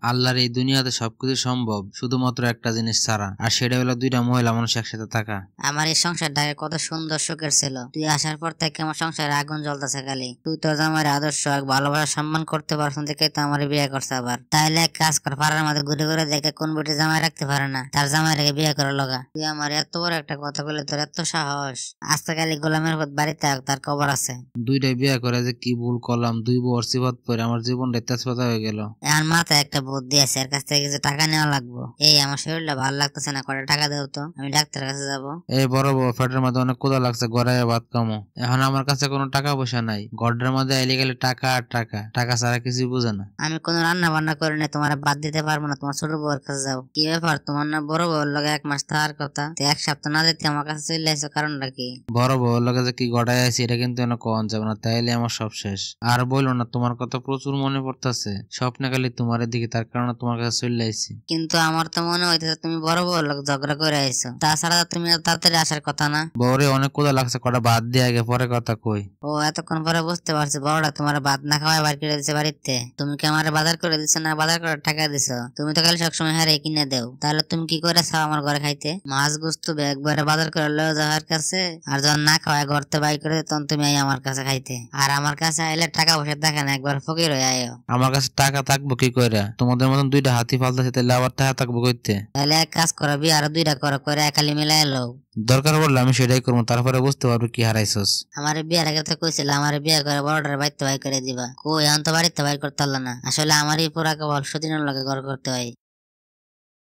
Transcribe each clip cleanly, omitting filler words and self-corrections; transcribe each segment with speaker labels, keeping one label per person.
Speaker 1: আল্লাহর এই দুনিয়াতে সবকিছু সম্ভব শুধুমাত্র একটা জিনিস ছাড়া, আর সেটা হলো দুইটা মহিলা মানুষ একসাথে থাকা।
Speaker 2: আমার এই সংসারটাকে কত সুন্দর সুখের ছিল। তুই আসার পর থেকে আমার সংসারে আগুন জ্বলতেছে খালি। তুই তো আমার আদর্শ এক ভালোবাসা সম্মান করতে পারছ দেখে তো আমার বিয়ে করছে। আবার তাইলে এক কাজ কর, পাড়ার মধ্যে ঘুরে ঘুরে দেখে কোন বেটি জামাই রাখতে পারে না তার জামাই রেখে বিয়ে করে লগা। তুই আমার এত বড় একটা কথা বলে তোর এত সাহস। আজকে খালি গোলামের পথ বাড়িতে তার কবর আছে।
Speaker 1: দুইটাই বিয়ে করে যে কি ভুল করলাম, দুই বউ সিফাত পরে আমার জীবনটা তেজপাতা হয়ে গেল।
Speaker 2: আমার মাথায় একটা বুদ্ধি আছে, এর কাছ থেকে কিছু টাকা নেওয়া লাগবো। এই আমার শরীরটা ভালো লাগতেছে না, কটা টাকা দেও তো, আমি ডাক্তারের কাছে যাবো।
Speaker 1: এই বড় বউ, পেটের মধ্যে অনেক ক্ষুধা লাগছে, গড়াইয়া ভাত খামো। এখন আমার কাছে কোনো টাকা পয়সা নাই, ঘরের মধ্যে এলে গেলে টাকা আর টাকা, টাকা ছাড়া কিছুই বুঝে না।
Speaker 2: আমি কোনো রান্না বান্না করে না, তোমার বাদ দিতে পারবো না, তোমার ছোট বউয়ের কাছে যাও। কি ব্যাপার, তোমার না বড় বউর লগে 1 মাস থাকার কথা, তো 1 সপ্তাহ না যেতে আমার কাছে চলে আসো, কারণটা কি?
Speaker 1: বড় বউর লগে যে কি গড়াই আছি এটা কিন্তু এনে কখন যাবে না, তাইলে আমার সব শেষ। আর বললো না, তোমার কথা প্রচুর মনে পড়তেছে, স্বপ্নে খালি তোমার দিকে, তার কারণে তোমার কাছে চলে আইছি।
Speaker 2: কিন্তু আমার তো মনে হইতেছে তুমি বড় বউর লোক ঝগড়া করে আইছো, তাছাড়া তুমি তাড়াতাড়ি আসার কথা না?
Speaker 1: বউরে অনেক ক্ষুধা লাগছে, কটা ভাত দিয়ে আগে পরে কথা কই।
Speaker 2: ও এতক্ষণ পরে বুঝতে পারছি, বড়টা তোমার ভাত না খাওয়াই বার করে দিচ্ছে বাড়িতে। তুমি কি আমার বাজার করে দিচ্ছ না বাজার করার টাকা দিছো? তুমি তো খালি সবসময় হারে কিনে দেও, তাহলে তুমি কি করে চাও আমার ঘরে খাইতে? মাছ গুস্তু একবারে বাজার করে লয়ে যাওয়ার কাছে, আর যখন না খাওয়াই ঘরতে বাই করে তখন তুমি আই আমার কাছে খাইতে। আর আমার কাছে আইলে টাকা পয়সা দেখে না, একবার ফকির হয়ে আয়ো।
Speaker 1: আমার কাছে টাকা থাকবো কি করে? তোমাদের মতন দুইটা হাতি ফালতেছে, তাহলে আবার টাকা থাকবো কইতে?
Speaker 2: তাহলে এক কাজ করো, বিয়ে আরো 2টা করো, করে একালি মিলাই এলো।
Speaker 1: দরকার পড়লে আমি সেটাই করবো, তারপরে বুঝতে পারবো কি হারাইছস।
Speaker 2: আমার বিয়ের আগে তো কইছিল আমার বিয়ে করে বড়টার বাড়িতে বাই করে দিবা, কই এখন তো বাড়িতে বাই করতে পারলো না। আসলে আমারই পুরা কেবল সুদিনের লাগে ঘর করতে হয়।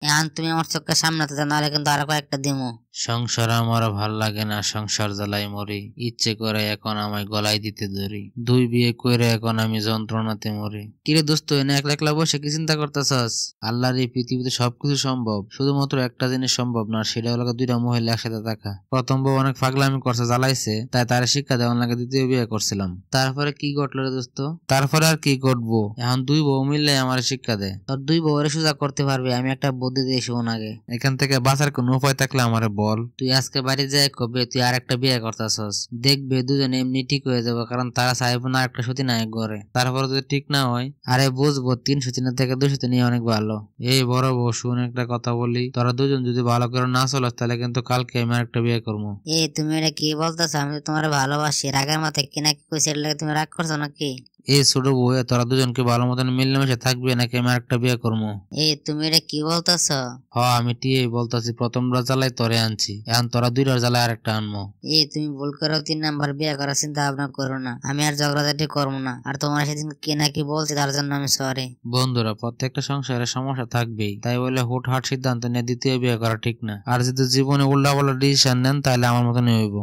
Speaker 2: এখন তুমি আমার চোখের সামনে তো, নাহলে কিন্তু আরো কয়েকটা দিমু।
Speaker 1: সংসার আমার ভাল লাগে না, সংসার জ্বালাই মরি, ইচ্ছে করে এখন আমায় গলায় দিতে ধরি, 2 বিয়ে করে এখন আমি যন্ত্রণাতে মরি। কিরে দোস্ত, এনে একলা একলা বসে কি চিন্তা করতেছস? আল্লাহর এই পৃথিবীতে সবকিছু সম্ভব, শুধুমাত্র একটা জিনিস সম্ভব না, সেটা হলো দুইটা মহিলা একসাথে থাকা। প্রথম বউ অনেক পাগলামি করছে, জ্বালাইছে, তাই তার শিক্ষা দেওয়ার লাগে দ্বিতীয় বিয়ে করছিলাম। তারপরে কি ঘটলো রে দোস্ত? তারপরে আর কি ঘটবো, এখন 2 বউ মিললে আমার শিক্ষা দেয়।
Speaker 2: তোর 2 বউরে সোজা করতে পারবি, আমি একটা বুদ্ধি দিয়ে শোন আগে।
Speaker 1: এখান থেকে বাঁচার কোনো উপায় থাকলে আমার বল।
Speaker 2: তুই আজকে বাড়ি যায় কবে তুই আর একটা বিয়ে করতেছস, দেখবে দুজনে এমনি ঠিক হয়ে যাবে, কারণ তারা চাইবো না একটা সতী নায়ক ঘরে।
Speaker 1: তারপরে যদি ঠিক না হয়, আরে বুঝবো 300 থেকে 200 নিয়ে অনেক ভালো। এই বড় বউ, শুন একটা কথা বলি, তোরা দুজন যদি ভালো করে না চলাস তাহলে কিন্তু কালকে আমি একটা বিয়ে করবো।
Speaker 2: এই তুমি এটা কি বলতেছো? আমি তো তোমার ভালোবাসি, রাগের মাথায় কি নাকি কইছে, এর লাগে তুমি রাগ করছো নাকি?
Speaker 1: এই ছোট বউ, তোরা দুজনকে ভালো মতন মিলেমিশে থাকবি নাকি আমি একটা বিয়ে করবো?
Speaker 2: এই তুমি এটা কি বলতেছো?
Speaker 1: আমি টিয়ে বলতাছি, প্রথমবার জ্বালাই তোরে আনছি, এখন তোরা 2টার জ্বালায় আরেকটা আনবো।
Speaker 2: এই তুমি ভুল করে 3 নাম্বার বিয়ে করার চিন্তা ভাবনা করো না, আমি আর ঝগড়াঝাটি করবো না। আর তোমার সেদিন কি নাকি বলছি তার জন্য আমি সরি।
Speaker 1: বন্ধুরা, প্রত্যেকটা সংসারে সমস্যা থাকবেই, তাই বলে হুটহাট সিদ্ধান্ত নিয়ে দ্বিতীয় বিয়ে করা ঠিক না। আর যদি জীবনে উল্টা পাল্টা ডিসিশন নেন তাহলে আমার মতনই হইব।